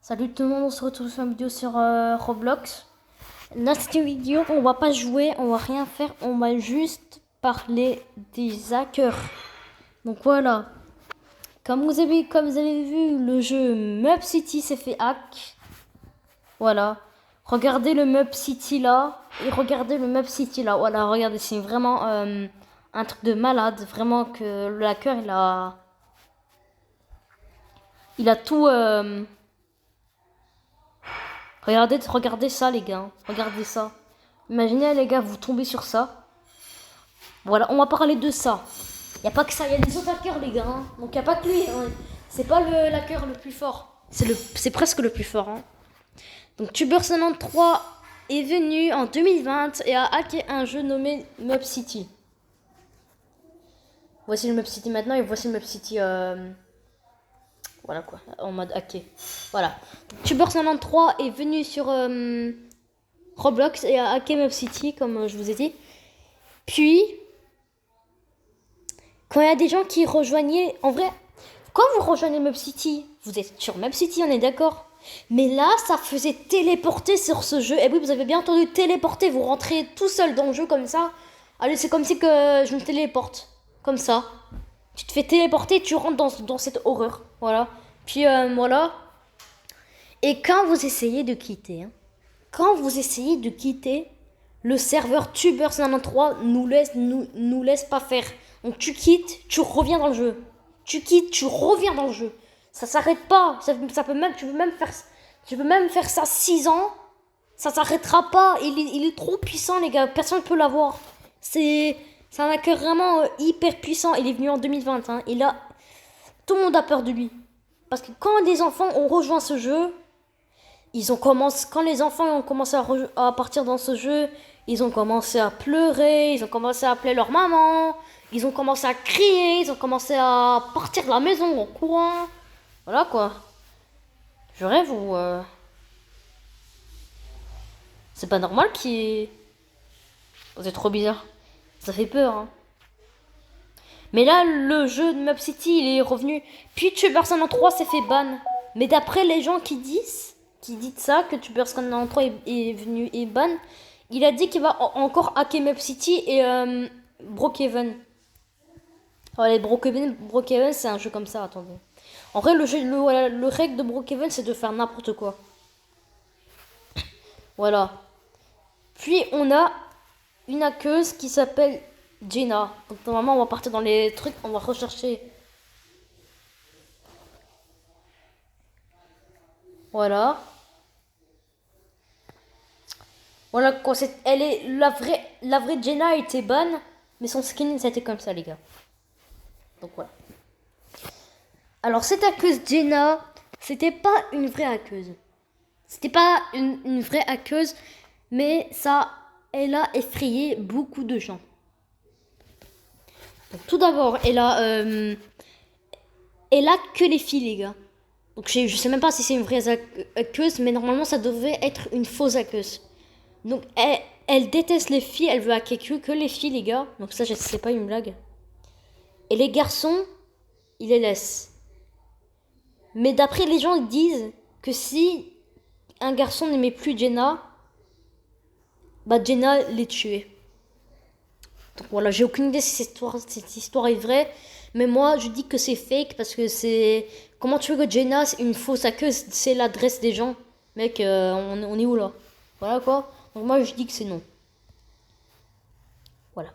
Salut tout le monde, on se retrouve sur une vidéo sur Roblox. Dans cette vidéo, on va pas jouer, on va rien faire, on va juste parler des hackers. Donc voilà, comme vous avez vu, le jeu Mob City s'est fait hack. Voilà, regardez le Mob City là et regardez le Mob City là. Voilà, regardez, c'est vraiment un truc de malade, vraiment que le hacker il a tout. Regardez ça les gars, regardez ça. Imaginez les gars, vous tombez sur ça. Voilà, on va parler de ça. Y a pas que ça, y a des autres hackers les gars. Hein. Donc y a pas que lui. Hein. C'est pas le hacker le plus fort. C'est presque le plus fort. Hein. Donc Tuber93 est venu en 2020 et a hacké un jeu nommé Mob City. Voici le Mob City maintenant et voici le Mob City. Voilà quoi, en mode hacké. Voilà. Tuber93 est venu sur Roblox et a hacké Mob City, comme je vous ai dit. Puis, quand il y a des gens qui rejoignaient... En vrai, quand vous rejoignez Mob City, vous êtes sur Mob City, on est d'accord. Mais là, ça faisait téléporter sur ce jeu. Et oui, vous avez bien entendu téléporter. Vous rentrez tout seul dans le jeu comme ça. Allez, c'est comme si que je me téléporte. Comme ça. Tu te fais téléporter, tu rentres dans cette horreur. Voilà. Puis voilà. Et quand vous essayez de quitter, le serveur Tuber93 nous laisse pas faire. Donc tu quittes, tu reviens dans le jeu. Tu quittes, tu reviens dans le jeu. Ça s'arrête pas. Ça peut même, tu peux même faire ça 6 ans. Ça s'arrêtera pas. Il est trop puissant les gars. Personne ne peut l'avoir. C'est un hacker vraiment hyper puissant. Il est venu en 2020. Hein. Et là, tout le monde a peur de lui. Parce que quand des enfants ont rejoint ce jeu, quand les enfants ont commencé à partir dans ce jeu, ils ont commencé à pleurer, ils ont commencé à appeler leur maman, ils ont commencé à crier, ils ont commencé à partir de la maison en courant. Voilà quoi. Je rêve ou... C'est pas normal qui... C'est trop bizarre. Ça fait peur, hein. Mais là, le jeu de Mob City, il est revenu. Puis Tuber93 s'est fait ban. Mais d'après les gens qui disent ça, que Tuber93 est venu et ban, il a dit qu'il va encore hacker Mob City et Brookhaven. Allez, Brookhaven, c'est un jeu comme ça, attendez. En vrai, le règle de Brookhaven, c'est de faire n'importe quoi. Voilà. Puis, on a une hackeuse qui s'appelle Jenna. Donc, normalement, on va partir dans les trucs, on va rechercher. Voilà. Voilà quoi, elle est la vraie Jenna a été ban, mais son skin c'était comme ça les gars. Donc voilà. Alors cette hackeuse Jenna, c'était pas une vraie hackeuse. C'était pas une vraie hackeuse, mais elle a effrayé beaucoup de gens. Donc, tout d'abord, elle a que les filles les gars. Donc je sais même pas si c'est une vraie hackeuse, mais normalement ça devait être une fausse hackeuse. Donc, elle déteste les filles, elle veut hacker que les filles, les gars. Donc, ça, c'est pas une blague. Et les garçons, il les laisse. Mais d'après les gens, ils disent que si un garçon n'aimait plus Jenna, bah Jenna les tuait. Donc voilà, j'ai aucune idée si cette histoire est vraie. Mais moi, je dis que c'est fake parce que c'est... Comment tu veux que Jenna, une fausse hackeuse, c'est l'adresse des gens? Mec, on est où là? Voilà quoi. Donc moi je dis que c'est non. Voilà.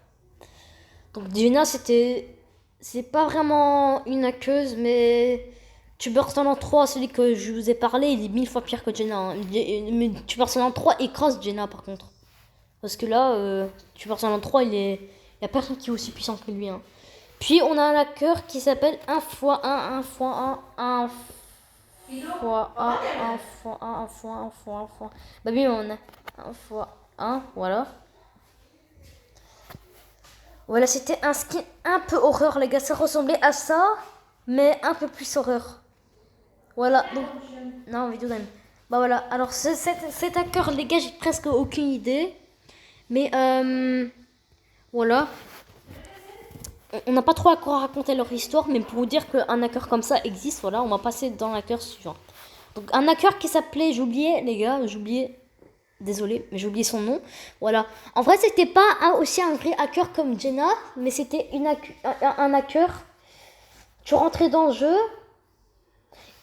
Donc Jenna c'est pas vraiment une hackeuse, mais Tuber93, celui que je vous ai parlé, il est 1000 fois pire que Jenna. Hein. Mais Tuber93 écrase Jenna par contre. Parce que là, Tuber93 il y a personne qui est aussi puissant que lui. Hein. Puis on a un hacker qui s'appelle 1x1, 1x1, 1 fois 1, 1 fois 1, 1 fois 1 fois 1 fois. Bah oui, on a 1 fois 1, voilà. Voilà, c'était un skin un peu horreur, les gars. Ça ressemblait à ça, mais un peu plus horreur. Voilà, donc... Non, vidéo même. Bah voilà, alors cet hacker, les gars, j'ai presque aucune idée. Mais, voilà. On n'a pas trop à quoi raconter leur histoire, mais pour vous dire qu'un hacker comme ça existe, voilà, on va passer dans l'hacker suivant. Donc un hacker qui s'appelait, j'ai oublié les gars, j'ai oublié, désolé, mais j'ai oublié son nom. Voilà. En vrai, c'était pas aussi un vrai hacker comme Jenna, mais c'était un hacker. Tu rentrais dans le jeu.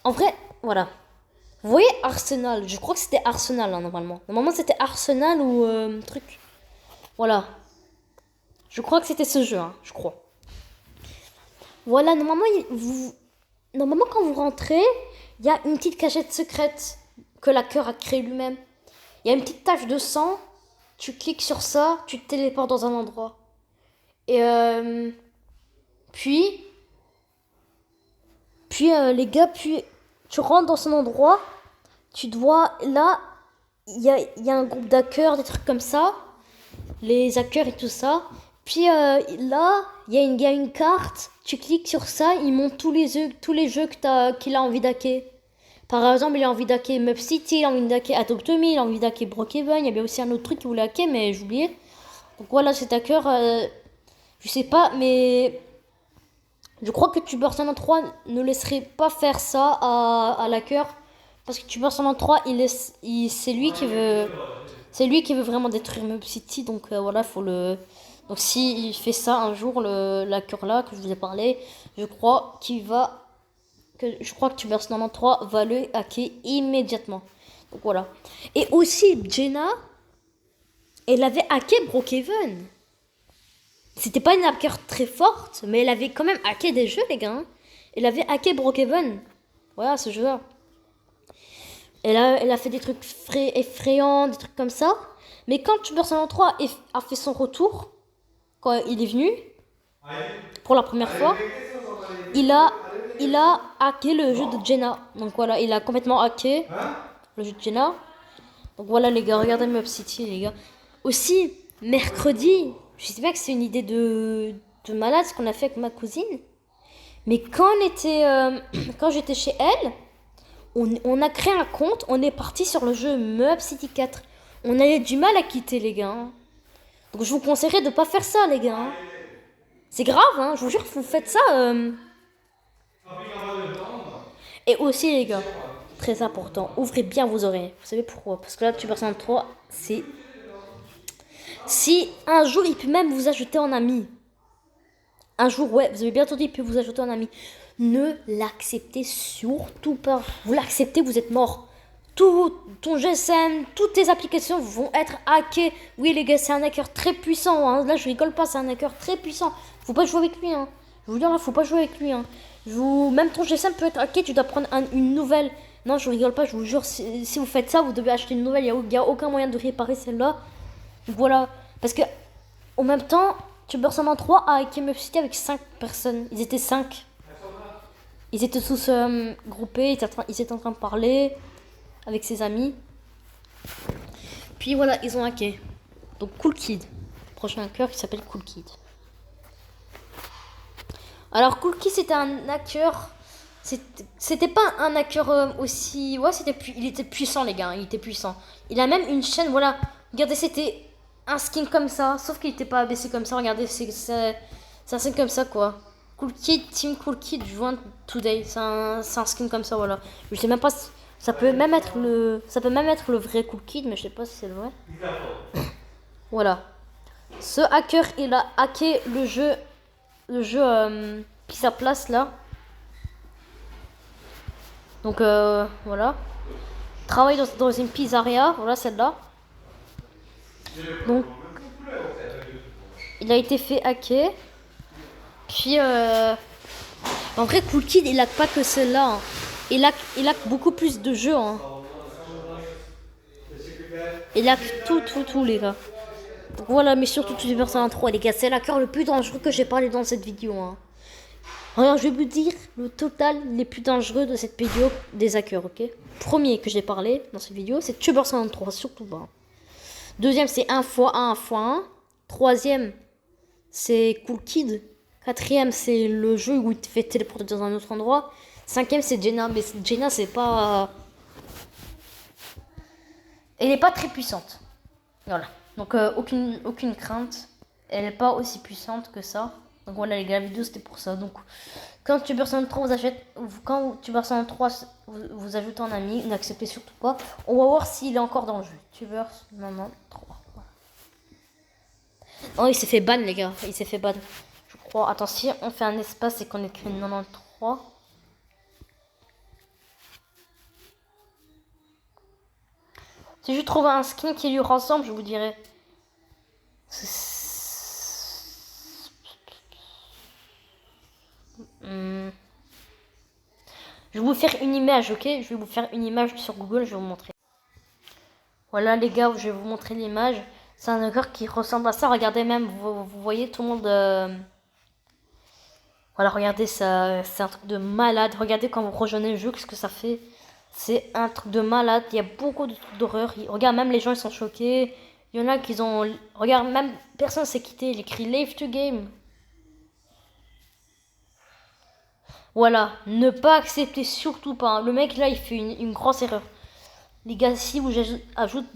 En vrai, voilà. Vous voyez Arsenal, je crois que c'était Arsenal hein, normalement. Normalement c'était Arsenal ou truc. Voilà. Je crois que c'était ce jeu, hein, je crois. Voilà, normalement quand vous rentrez, il y a une petite cachette secrète que l'hacker a créée lui-même. Il y a une petite tache de sang, tu cliques sur ça, tu te téléportes dans un endroit. Et puis les gars, puis tu rentres dans son endroit, tu dois, là, il y a un groupe d'hackers, des trucs comme ça, les hackers et tout ça. Puis là, il y a une carte, tu cliques sur ça, il montre tous les jeux qu'il a envie d'hacker. Par exemple, il a envie d'hacker Map City, il a envie d'hacker Atomy, il a envie d'hacker Brookhaven, il y avait aussi un autre truc qu'il voulait hacker, mais j'ai oublié. Donc voilà, cet hacker, je sais pas, mais je crois que Tuber 3 ne laisserait pas faire ça à l'hacker. Parce que Tuber 3, c'est lui qui veut. C'est lui qui veut vraiment détruire Map City. Donc voilà, faut le. Donc s'il fait ça un jour, l'hacker là que je vous ai parlé, je crois que Tuber 3 va le hacker immédiatement. Donc voilà. Et aussi Jenna, elle avait hacké Brookhaven. C'était pas une hacker très forte, mais elle avait quand même hacké des jeux, les gars. Hein. Elle avait hacké Brookhaven. Voilà, ce jeu-là. Elle a fait des trucs effrayants, des trucs comme ça. Mais quand Tuber 3 a fait son retour, quand il est venu, pour la première fois, il a hacké le jeu de Jenna. Donc voilà, il a complètement hacké le jeu de Jenna. Donc voilà, les gars, regardez Map City, les gars. Aussi, mercredi, je sais pas que c'est une idée de malade ce qu'on a fait avec ma cousine. Mais quand j'étais chez elle, on a créé un compte, on est parti sur le jeu Map City 4. On avait du mal à quitter, les gars. Hein. Donc je vous conseillerais de pas faire ça, les gars. Hein. C'est grave, hein, je vous jure que vous faites ça. Et aussi, les gars, très important, ouvrez bien vos oreilles. Vous savez pourquoi? Parce que là, Tuber 3, c'est... Si un jour, il peut même vous ajouter en ami. Un jour, ouais, vous avez bien entendu, il peut vous ajouter en ami. Ne l'acceptez surtout pas. Vous l'acceptez, vous êtes mort. Tout ton GSM, toutes tes applications vont être hackées. Oui, les gars, c'est un hacker très puissant. Hein. Là, je rigole pas, c'est un hacker très puissant. Faut pas jouer avec lui. Hein. Je vous dis, là, faut pas jouer avec lui. Hein. Même ton GSM peut être hacké, tu dois prendre une nouvelle. Non, je rigole pas, je vous jure, si vous faites ça, vous devez acheter une nouvelle. Il n'y a aucun moyen de réparer celle-là. Donc voilà. Parce que, en même temps, Tuber 3 a hacké Map City avec 5 personnes. Ils étaient 5. Ils étaient tous groupés, ils étaient en train de parler avec ses amis. Puis voilà, ils ont hacké. Donc Cool Kid. Prochain hacker qui s'appelle Cool Kid. Alors Cool Kid c'était un hacker. C'était pas un hacker aussi. Ouais, il était puissant, les gars. Il était puissant. Il a même une chaîne, voilà. Regardez, c'était un skin comme ça. Sauf qu'il était pas abaissé comme ça. Regardez, c'est un skin comme ça, quoi. Cool Kid, Team Cool Kid, join today. C'est un skin comme ça, voilà. Je sais même pas si. Ça peut même être le vrai Cool Kid, mais je sais pas si c'est le vrai. Voilà. Ce hacker, il a hacké le jeu Pizza Place là. Donc voilà. Travaille dans une pizzeria, voilà celle-là. Donc il a été fait hacker. Puis en vrai Cool Kid il hack pas que celle-là. Hein. Il hack beaucoup plus de jeux. Hein. Il hack tout les gars. Donc voilà, mais surtout Tuber 3 les gars, c'est l'hacker le plus dangereux que j'ai parlé dans cette vidéo. Hein. Alors je vais vous dire le total les plus dangereux de cette vidéo des hackers, ok? Premier que j'ai parlé dans cette vidéo, c'est Tuber 3, surtout pas. Deuxième, c'est 1x1, 1x1. Troisième, c'est Cool Kid. Quatrième, c'est le jeu où il te fait téléporter dans un autre endroit. Cinquième, c'est Jenna, mais Jenna, c'est pas... Elle n'est pas très puissante. Voilà. Donc aucune crainte. Elle n'est pas aussi puissante que ça. Donc voilà les gars, la vidéo c'était pour ça. Donc quand Tuber 3 quand Tuber 3 vous ajoutez un ami, n'acceptez surtout pas. On va voir s'il est encore dans le jeu. Tuber 3. Oh, il s'est fait ban les gars, il s'est fait ban. Je crois. Attends, si on fait un espace et qu'on écrit 93. Si je trouve un skin qui lui ressemble, je vous dirai. Je vais vous faire une image, ok? Je vais vous faire une image sur Google, je vais vous montrer. Voilà les gars, je vais vous montrer l'image. C'est un hacker qui ressemble à ça. Regardez même, vous voyez tout le monde... Voilà, regardez, ça, c'est un truc de malade. Regardez quand vous rejoignez le jeu, qu'est-ce que ça fait. C'est un truc de malade. Il y a beaucoup de trucs d'horreur. Regarde, même les gens, ils sont choqués. Il y en a qui ont... Regarde, même personne s'est quitté. Il écrit Leave to Game. Voilà, ne pas accepter, surtout pas. Le mec, là, il fait une grosse erreur. Les gars, si vous ajoutez...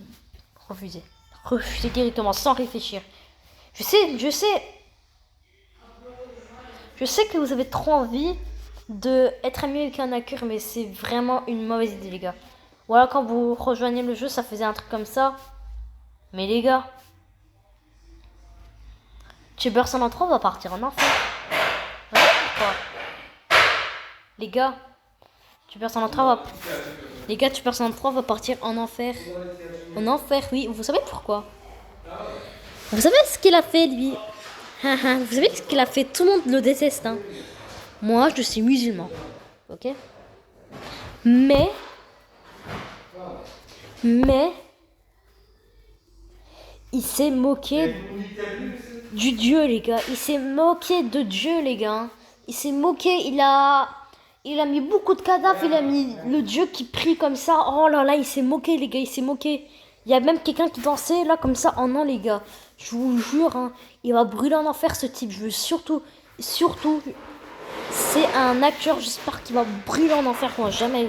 Refusez. Refusez directement, sans réfléchir. Je sais que vous avez trop envie d'être ami avec un hacker, mais c'est vraiment une mauvaise idée, les gars. Voilà, quand vous rejoignez le jeu, ça faisait un truc comme ça. Mais les gars, Tuber 3 va partir en enfer. Voilà pourquoi. Les gars, Tuber 3 va... Les gars, Tuber 3 va partir en enfer. En enfer, oui. Vous savez pourquoi? Vous savez ce qu'il a fait, lui? Vous savez ce qu'il a fait? Tout le monde le déteste, hein. Moi, je suis musulman. Ok? Mais... Il s'est moqué du Dieu, les gars. Il s'est moqué de Dieu, les gars. Il s'est moqué, il a mis beaucoup de cadavres, il a mis le Dieu qui prie comme ça. Oh là là, il s'est moqué, les gars, il s'est moqué. Il y a même quelqu'un qui dansait là comme ça. Oh non, les gars, je vous jure, hein, il va brûler en enfer ce type. Je veux surtout, c'est un acteur, j'espère qu'il va brûler en enfer, moi, jamais.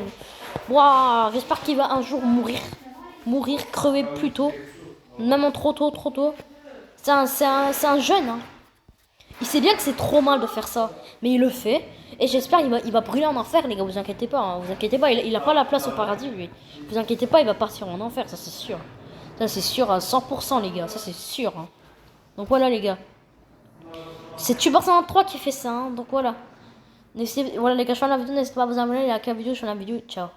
Waouh, j'espère qu'il va un jour mourir, crever plus tôt. Même en trop tôt. C'est un jeune, hein. Il sait bien que c'est trop mal de faire ça, mais il le fait. Et j'espère il va brûler en enfer, les gars, vous inquiétez pas, hein, vous inquiétez pas, il a pas la place au paradis, lui. Vous inquiétez pas, il va partir en enfer, ça c'est sûr. Ça c'est sûr à 100%, les gars, ça c'est sûr. Hein. Donc voilà, les gars. C'est Tuber 3 qui fait ça, hein, donc voilà. Voilà, les gars, je fais la vidéo, n'hésitez pas à vous abonner, liker la vidéo, je fais la vidéo, ciao.